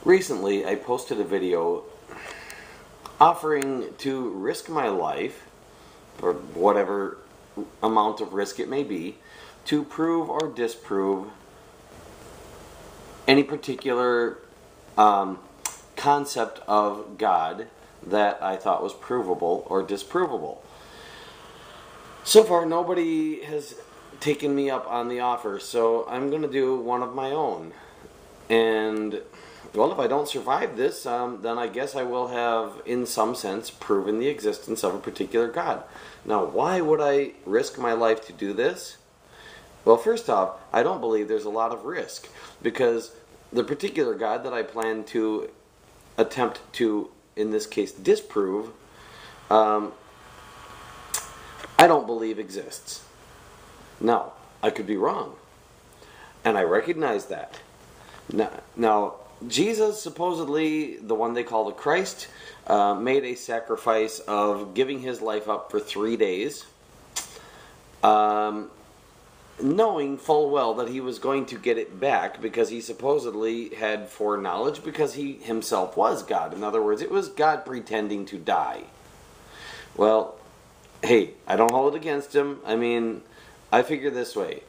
Recently, I posted a video offering to risk my life, or whatever amount of risk it may be, to prove or disprove any particular concept of God that I thought was provable or disprovable. So far, nobody has taken me up on the offer, so I'm going to do one of my own. And, well, if I don't survive this, then I guess I will have, in some sense, proven the existence of a particular God. Now, why would I risk my life to do this? Well, first off, I don't believe there's a lot of risk, because the particular God that I plan to attempt to, in this case, disprove, I don't believe exists. Now, I could be wrong, and I recognize that. Now, Jesus, supposedly the one they call the Christ, made a sacrifice of giving his life up for 3 days, knowing full well that he was going to get it back because he supposedly had foreknowledge because he himself was God. In other words, it was God pretending to die. Well, hey, I don't hold it against him. I mean, I figure this way.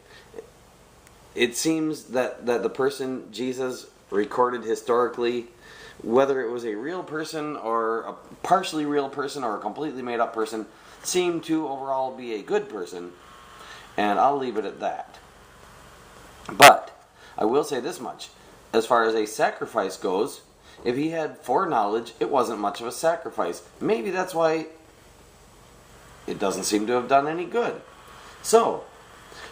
It seems that the person Jesus recorded historically, whether it was a real person or a partially real person or a completely made up person, seemed to overall be a good person, and I'll leave it at that. But I will say this much. As far as a sacrifice goes, if he had foreknowledge, it wasn't much of a sacrifice. Maybe that's why it doesn't seem to have done any good. So,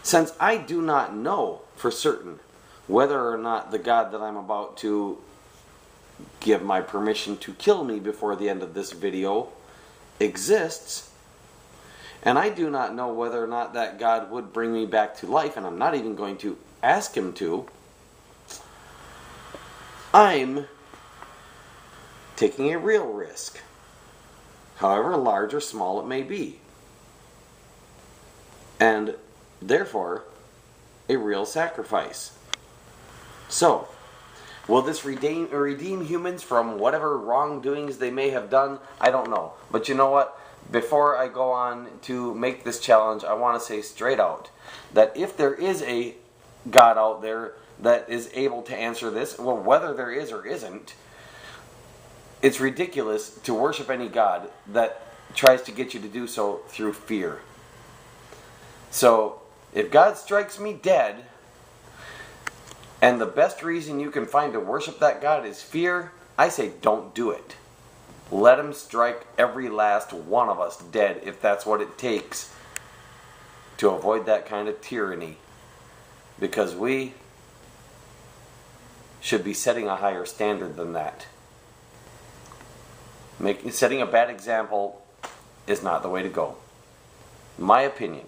since I do not know for certain whether or not the God that I'm about to give my permission to kill me before the end of this video exists, and I do not know whether or not that God would bring me back to life, and I'm not even going to ask him to, I'm taking a real risk, however large or small it may be, and therefore a real sacrifice. So, will this redeem humans from whatever wrongdoings they may have done? I don't know. But you know what? Before I go on to make this challenge, I want to say straight out that if there is a God out there that is able to answer this, well, whether there is or isn't, it's ridiculous to worship any God that tries to get you to do so through fear. So, if God strikes me dead, and the best reason you can find to worship that God is fear, I say don't do it. Let him strike every last one of us dead if that's what it takes to avoid that kind of tyranny. Because we should be setting a higher standard than that. Setting a bad example is not the way to go. My opinion.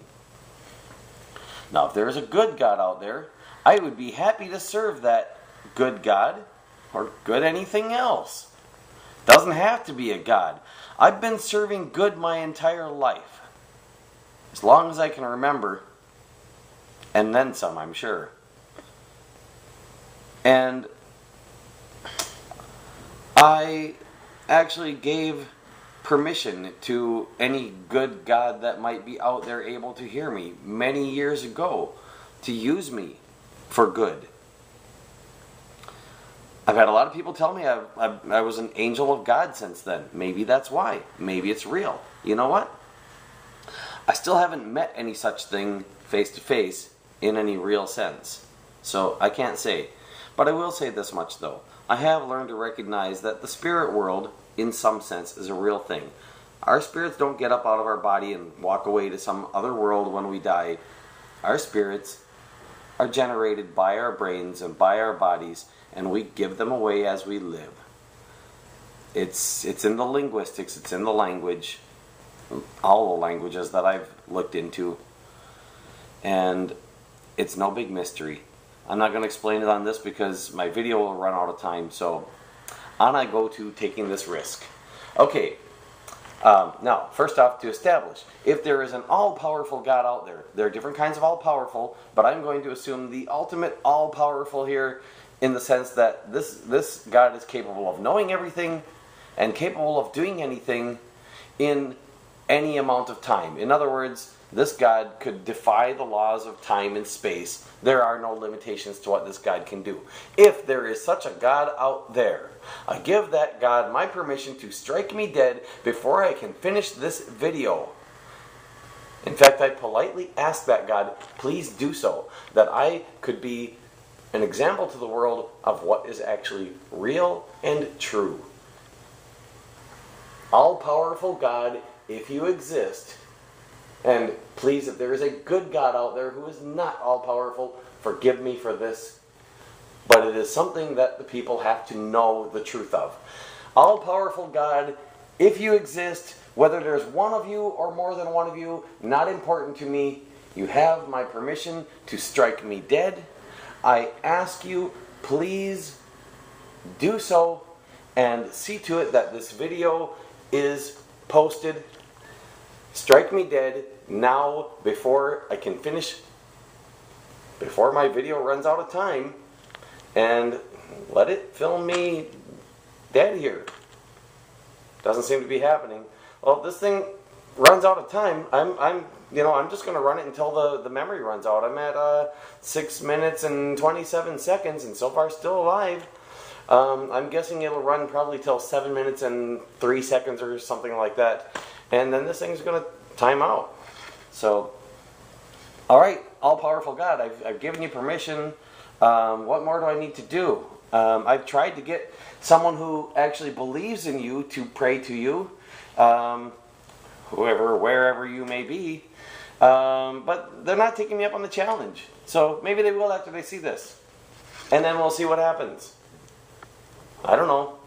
Now, if there is a good God out there, I would be happy to serve that good God or good anything else. Doesn't have to be a God. I've been serving good my entire life. As long as I can remember. And then some, I'm sure. And I actually gave permission to any good God that might be out there able to hear me many years ago to use me for good. I've had a lot of people tell me I was an angel of God since then. Maybe that's why. Maybe it's real. You know what? I still haven't met any such thing face to face in any real sense. So I can't say. But I will say this much though. I have learned to recognize that the spirit world, in some sense, is a real thing. Our spirits don't get up out of our body and walk away to some other world when we die. Our spirits are generated by our brains and by our bodies, and we give them away as we live. It's in the linguistics, it's in the language, all the languages that I've looked into, and it's no big mystery. I'm not going to explain it on this because my video will run out of time, so on I go to taking this risk. Okay, now, first off, to establish, if there is an all-powerful God out there, there are different kinds of all-powerful, but I'm going to assume the ultimate all-powerful here in the sense that this God is capable of knowing everything and capable of doing anything in any amount of time. In other words, this God could defy the laws of time and space. There are no limitations to what this God can do. If there is such a God out there, I give that God my permission to strike me dead before I can finish this video. In fact, I politely ask that God, please do so, that I could be an example to the world of what is actually real and true. All-powerful God, if you exist, and please, if there is a good God out there who is not all-powerful, forgive me for this, but it is something that the people have to know the truth of. All-powerful God, if you exist, whether there's one of you or more than one of you, not important to me, you have my permission to strike me dead. I ask you, please do so and see to it that this video is posted. Strike me dead now before I can finish, before my video runs out of time, and let it film me dead here. Doesn't seem to be happening. Well, if this thing runs out of time, I'm just going to run it until the memory runs out. I'm at 6 minutes and 27 seconds, and so far still alive. I'm guessing it'll run probably till 7 minutes and 3 seconds or something like that. And then this thing's going to time out. So, all right, all-powerful God, I've given you permission. What more do I need to do? I've tried to get someone who actually believes in you to pray to you, wherever you may be. But they're not taking me up on the challenge. So maybe they will after they see this. And then we'll see what happens. I don't know.